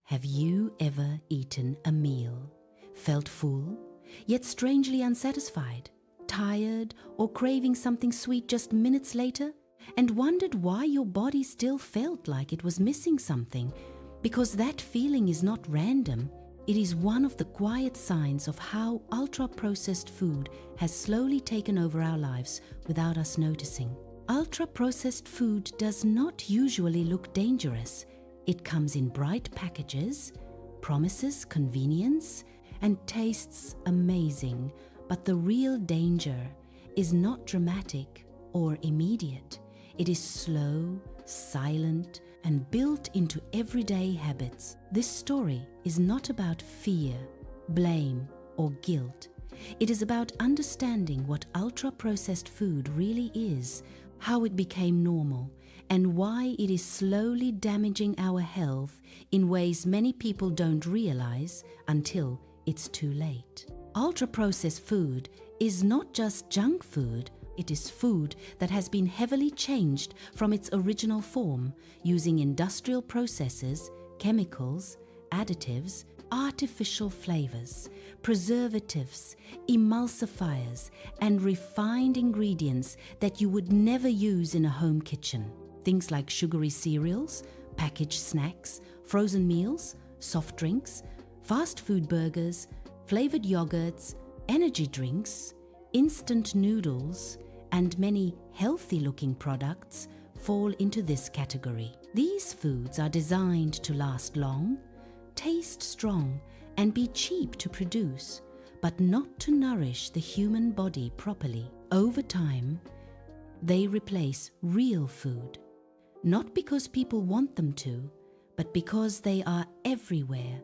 Have you ever eaten a meal, felt full, yet strangely unsatisfied, tired, or craving something sweet just minutes later, and wondered why your body still felt like it was missing something? Because that feeling is not random. It is one of the quiet signs of how ultra-processed food has slowly taken over our lives without us noticing. Ultra-processed food does not usually look dangerous. It comes in bright packages, promises convenience, and tastes amazing. But the real danger is not dramatic or immediate. It is slow, silent, and built into everyday habits. This story is not about fear, blame, or guilt. It is about understanding what ultra-processed food really is, how it became normal, and why it is slowly damaging our health in ways many people don't realize until it's too late. Ultra-processed food is not just junk food. It is food that has been heavily changed from its original form using industrial processes, chemicals, additives, artificial flavors, preservatives, emulsifiers, and refined ingredients that you would never use in a home kitchen. Things like sugary cereals, packaged snacks, frozen meals, soft drinks, fast food burgers, flavored yogurts, energy drinks, instant noodles, and many healthy-looking products fall into this category. These foods are designed to last long, taste strong, and be cheap to produce, but not to nourish the human body properly. Over time, they replace real food, not because people want them to, but because they are everywhere,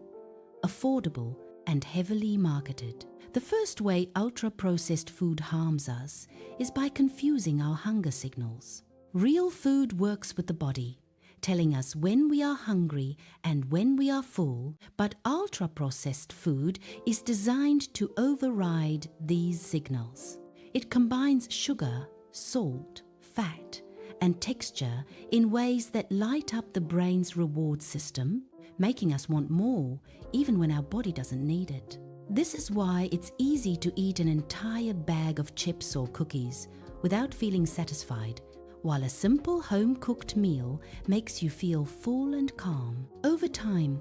affordable, and heavily marketed. The first way ultra-processed food harms us is by confusing our hunger signals. Real food works with the body, telling us when we are hungry and when we are full, but ultra-processed food is designed to override these signals. It combines sugar, salt, fat, and texture in ways that light up the brain's reward system, making us want more even when our body doesn't need it. This is why it's easy to eat an entire bag of chips or cookies without feeling satisfied, while a simple home-cooked meal makes you feel full and calm. Over time,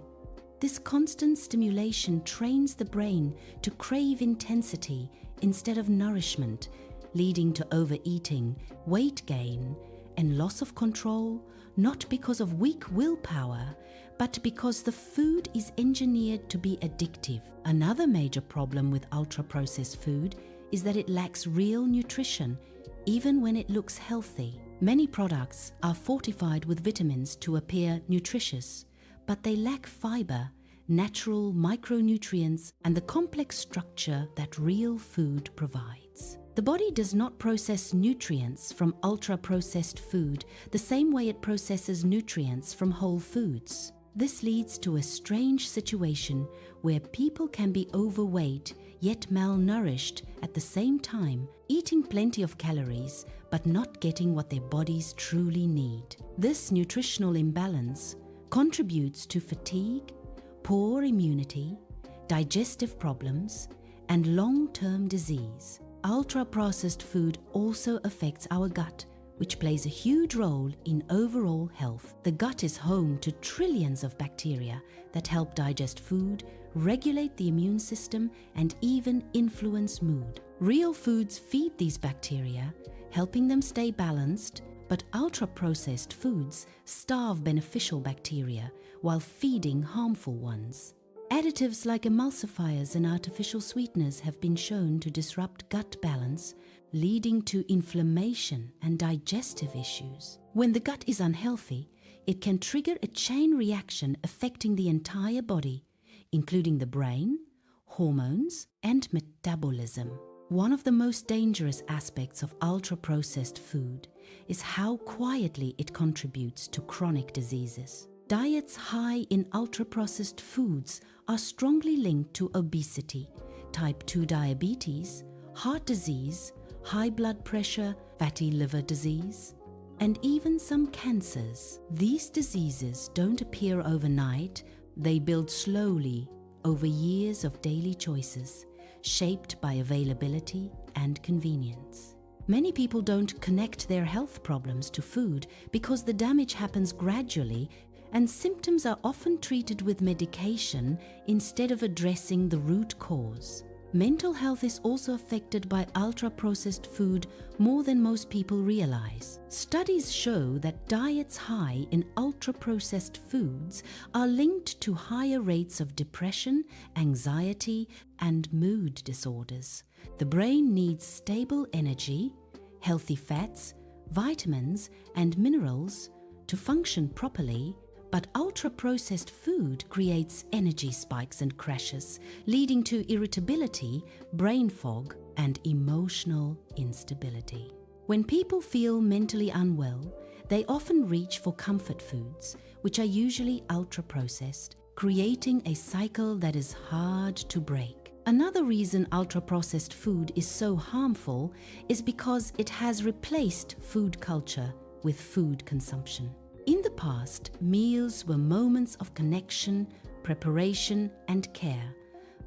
this constant stimulation trains the brain to crave intensity instead of nourishment, leading to overeating, weight gain, and loss of control, not because of weak willpower, but because the food is engineered to be addictive. Another major problem with ultra-processed food is that it lacks real nutrition, even when it looks healthy. Many products are fortified with vitamins to appear nutritious, but they lack fiber, natural micronutrients, and the complex structure that real food provides. The body does not process nutrients from ultra-processed food the same way it processes nutrients from whole foods. This leads to a strange situation where people can be overweight yet malnourished at the same time, eating plenty of calories but not getting what their bodies truly need. This nutritional imbalance contributes to fatigue, poor immunity, digestive problems, and long-term disease. Ultra-processed food also affects our gut, which plays a huge role in overall health. The gut is home to trillions of bacteria that help digest food, regulate the immune system, and even influence mood. Real foods feed these bacteria, helping them stay balanced, but ultra-processed foods starve beneficial bacteria while feeding harmful ones. Additives like emulsifiers and artificial sweeteners have been shown to disrupt gut balance, leading to inflammation and digestive issues. When the gut is unhealthy, it can trigger a chain reaction affecting the entire body, including the brain, hormones, and metabolism. One of the most dangerous aspects of ultra-processed food is how quietly it contributes to chronic diseases. Diets high in ultra-processed foods are strongly linked to obesity, type 2 diabetes, heart disease, high blood pressure, fatty liver disease, and even some cancers. These diseases don't appear overnight, They build slowly over years of daily choices, shaped by availability and convenience. Many people don't connect their health problems to food because the damage happens gradually and symptoms are often treated with medication instead of addressing the root cause. Mental health is also affected by ultra-processed food more than most people realize. Studies show that diets high in ultra-processed foods are linked to higher rates of depression, anxiety, and mood disorders. The brain needs stable energy, healthy fats, vitamins, and minerals to function properly, but ultra-processed food creates energy spikes and crashes, leading to irritability, brain fog, and emotional instability. When people feel mentally unwell, they often reach for comfort foods, which are usually ultra-processed, creating a cycle that is hard to break. Another reason ultra-processed food is so harmful is because it has replaced food culture with food consumption. In the past, meals were moments of connection, preparation, and care.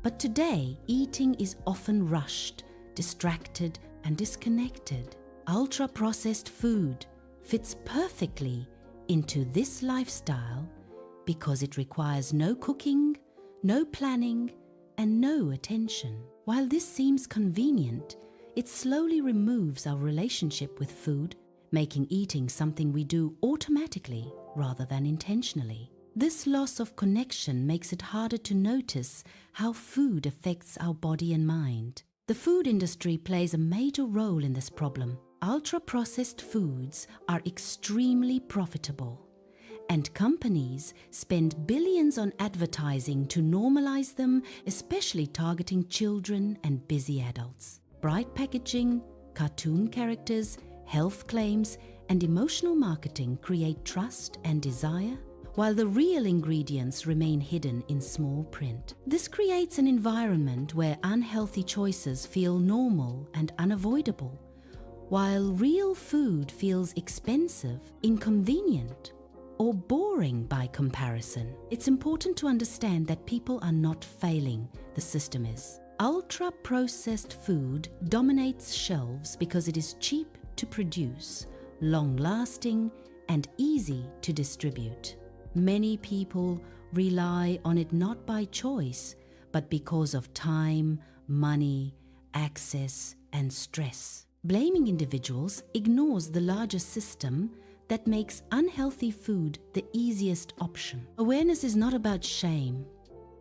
But today, eating is often rushed, distracted, and disconnected. Ultra-processed food fits perfectly into this lifestyle because it requires no cooking, no planning, and no attention. While this seems convenient, it slowly removes our relationship with food, making eating something we do automatically rather than intentionally. This loss of connection makes it harder to notice how food affects our body and mind. The food industry plays a major role in this problem. Ultra-processed foods are extremely profitable, and companies spend billions on advertising to normalize them, especially targeting children and busy adults. Bright packaging, cartoon characters, health claims, and emotional marketing create trust and desire, while the real ingredients remain hidden in small print. This creates an environment where unhealthy choices feel normal and unavoidable, while real food feels expensive, inconvenient, or boring by comparison. It's important to understand that people are not failing, the system is. Ultra-processed food dominates shelves because it is cheap to produce, long-lasting, and easy to distribute. Many people rely on it not by choice, but because of time, money, access, and stress. Blaming individuals ignores the larger system that makes unhealthy food the easiest option. Awareness is not about shame.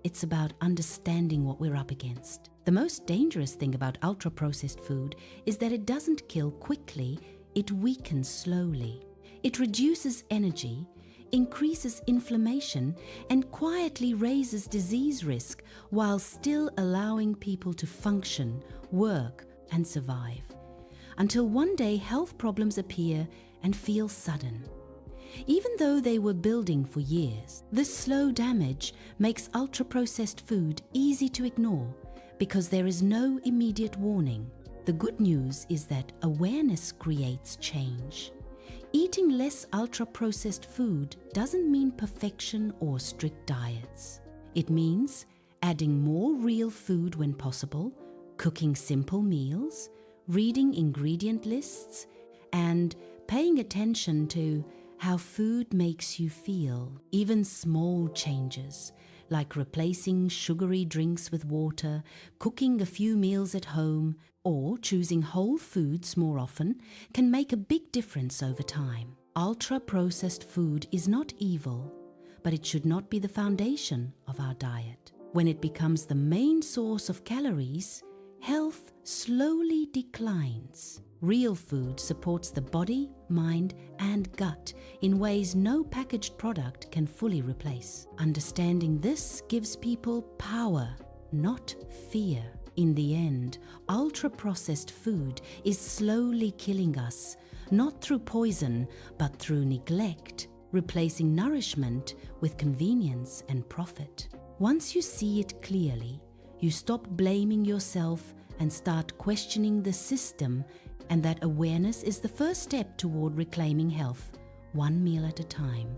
It's about understanding what we're up against. The most dangerous thing about ultra-processed food is that it doesn't kill quickly, it weakens slowly. It reduces energy, increases inflammation, and quietly raises disease risk while still allowing people to function, work, and survive. Until one day health problems appear and feel sudden. Even though they were building for years, this slow damage makes ultra-processed food easy to ignore because there is no immediate warning. The good news is that awareness creates change. Eating less ultra-processed food doesn't mean perfection or strict diets. It means adding more real food when possible, cooking simple meals, reading ingredient lists, and paying attention to how food makes you feel. Even small changes, like replacing sugary drinks with water, cooking a few meals at home, or choosing whole foods more often, can make a big difference over time. Ultra-processed food is not evil, but it should not be the foundation of our diet. When it becomes the main source of calories, health slowly declines. Real food supports the body, mind, and gut in ways no packaged product can fully replace. Understanding this gives people power, not fear. In the end, ultra-processed food is slowly killing us, not through poison, but through neglect, replacing nourishment with convenience and profit. Once you see it clearly, you stop blaming yourself and start questioning the system, and that awareness is the first step toward reclaiming health, one meal at a time.